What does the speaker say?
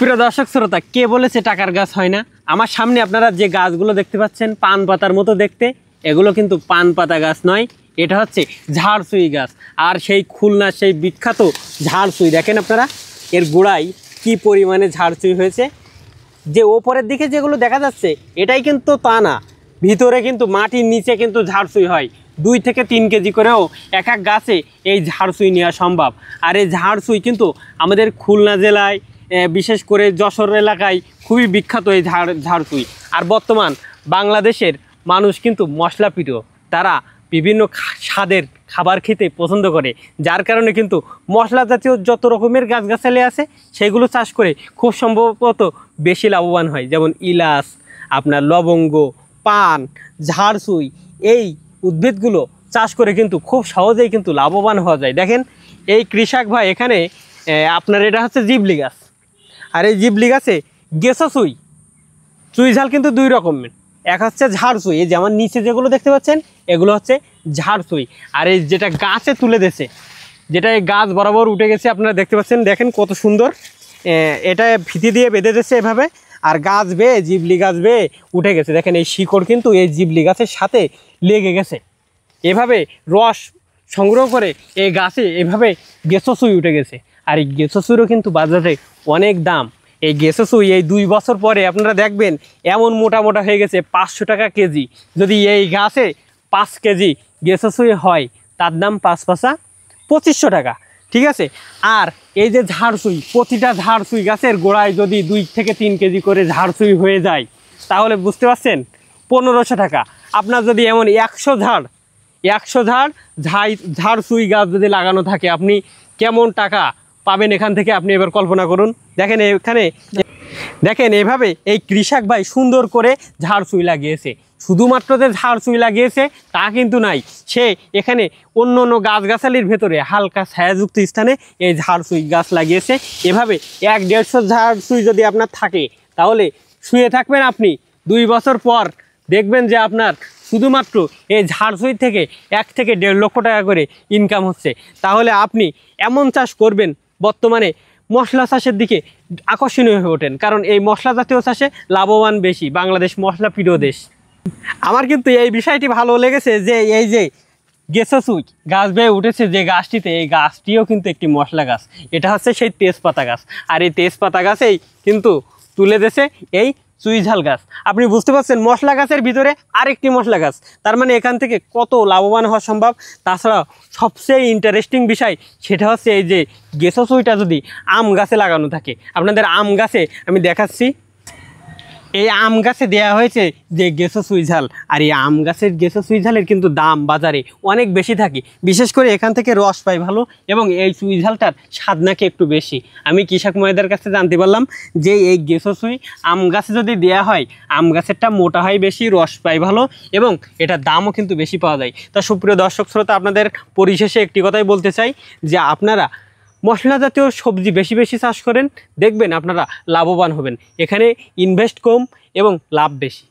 প্রিয় দর্শক শ্রোতা, কে বলেছে টাকার গাছ হয় না? আমার সামনে আপনারা যে গাছগুলো দেখতে পাচ্ছেন পান পাতার মতো দেখতে, এগুলো কিন্তু পান পাতা গাছ নয়, এটা হচ্ছে ঝাড়সুই গাছ। আর সেই খুলনার সেই বিখ্যাত ঝাড়সুই দেখেন আপনারা, এর গোড়ায় কি পরিমাণে ঝাড়সুই হয়েছে। যে ওপরের দিকে যেগুলো দেখা যাচ্ছে এটাই কিন্তু তা না, ভিতরে কিন্তু মাটির নিচে কিন্তু ঝাড়সুই হয়। 2 থেকে 3 কেজি করেও এক এক গাছে এই ঝাড়সুই নেওয়া সম্ভব। আর এই ঝাড়সুই কিন্তু আমাদের খুলনা জেলায়, বিশেষ করে যশোর এলাকায় খুবই বিখ্যাত এই ঝাড়সুই। আর বর্তমান বাংলাদেশের মানুষ কিন্তু মশলা প্রিয়, তারা বিভিন্ন স্বাদের খাবার খেতে পছন্দ করে, যার কারণে কিন্তু মশলা জাতীয় যত রকমের গাছগাছালি আছে সেগুলো চাষ করে খুব সম্ভবত বেশি লাভবান হয়। যেমন ইলাচ, আপনার লবঙ্গ, পান, ঝাড়সুই, এই উদ্ভিদগুলো চাষ করে কিন্তু খুব সহজেই কিন্তু লাভবান হওয়া যায়। দেখেন এই কৃষক ভাই এখানে আপনার এটা হচ্ছে জিবলি গাছ, আর এই জিবলি গাছে গেছাসুই চুই ঝাল কিন্তু 2 রকমের। এক হচ্ছে ঝাড়সুই, এই যে আমার নিচে যেগুলো দেখতে পাচ্ছেন এগুলো হচ্ছে ঝাড়সুই। আর এই যেটা গাছে তুলে দিয়েছে, যেটা এই গাছ বরাবর উঠে গেছে আপনারা দেখতে পাচ্ছেন, দেখেন কত সুন্দর। এটা ফিতি দিয়ে বেঁধে দিয়েছে এভাবে, আর গাছ বেয়ে জিবলি গাছ বেয়ে উঠে গেছে। দেখেন এই শিকড় কিন্তু এই জিবলি গাছের সাথে লেগে গেছে। এভাবে রস সংগ্রহ করে এই গাছে এভাবে গেছাসুই উঠে গেছে। আর এই গেছাসুইরও কিন্তু বাজারে অনেক দাম। এই গেছাসুই এই 2 বছর পরে আপনারা দেখবেন এমন মোটা মোটা হয়ে গেছে, 500 টাকা কেজি। যদি এই গাছে 5 কেজি গেছাসুই হয়, তার দাম 5 পাঁচা 2500 টাকা, ঠিক আছে। আর এই যে ঝাড়সুই, প্রতিটা ঝাড়সুই গাছের গোড়ায় যদি 2 থেকে 3 কেজি করে ঝাড়সুই হয়ে যায়, তাহলে বুঝতে পারছেন 1500 টাকা। আপনার যদি এমন 100 ঝাড়সুই গাছ যদি লাগানো থাকে, আপনি কেমন টাকা পাবেন এখান থেকে আপনি এবার কল্পনা করুন। দেখেন এখানে, দেখেন এভাবে এই কৃষক ভাই সুন্দর করে ঝাড়সুই লাগিয়েছে। শুধুমাত্র যে ঝাড়সুই লাগিয়েছে তা কিন্তু নাই, সে এখানে অন্য অন্য গাছগাছালির ভেতরে হালকা ছায়াযুক্ত স্থানে এই ঝাড়সুই গাছ লাগিয়েছে। এভাবে 1-150 ঝাড়সুই যদি আপনার থাকে, তাহলে শুয়ে থাকবেন আপনি 2 বছর পর দেখবেন যে আপনার শুধুমাত্র এই ঝাড়সুই থেকে 1 থেকে 1.5 লক্ষ টাকা করে ইনকাম হচ্ছে। তাহলে আপনি এমন চাষ করবেন, বর্তমানে মশলা চাষের দিকে আকর্ষণীয় হয়ে ওঠেন, কারণ এই মশলা জাতীয় চাষে লাভবান বেশি। বাংলাদেশ মশলা প্রিয় দেশ। আমার কিন্তু এই বিষয়টি ভালো লেগেছে যে এই যে গেছাসুই গাছ বেয়ে উঠেছে যে গাছটিতে, এই গাছটিও কিন্তু একটি মশলা গাছ। এটা হচ্ছে সেই তেজপাতা গাছ। আর এই তেজপাতা গাছেই কিন্তু তুলে দিয়েছে এই চুই ঝাল গাছ। আপনি বুঝতে পারছেন মশলা গাছের ভিতরে আরেকটি মশলা গাছ, তার মানে এখান থেকে কত লাভবান হওয়া সম্ভব। তাছাড়া সবচেয়ে ইন্টারেস্টিং বিষয় সেটা হচ্ছে এই যে গেছাসুইটা যদি আম গাছে লাগানো থাকে, আপনাদের আম গাছে আমি দেখাচ্ছি, এই আম গাছে দেওয়া হয়েছে যে গেছাসুই ঝাল। আর এই আম গাছের গেছাসুই ঝালের কিন্তু দাম বাজারে অনেক বেশি থাকে, বিশেষ করে এখান থেকে রস পাই ভালো, এবং এই চুই ঝালটার স্বাদ নাকি একটু বেশি। আমি কৃষক মহিলাদের কাছে জানতে পারলাম যে এই গেছাসুই আম গাছে যদি দেওয়া হয়, আম গাছেরটা মোটা হয় বেশি, রস পাই ভালো, এবং এটার দামও কিন্তু বেশি পাওয়া যায়। তা সুপ্রিয় দর্শক শ্রোতা, আপনাদের পরিশেষে একটি কথাই বলতে চাই যে আপনারা মশলা জাতীয় সবজি বেশি বেশি চাষ করেন, দেখবেন আপনারা লাভবান হবেন। এখানে ইনভেস্ট কম এবং লাভ বেশি।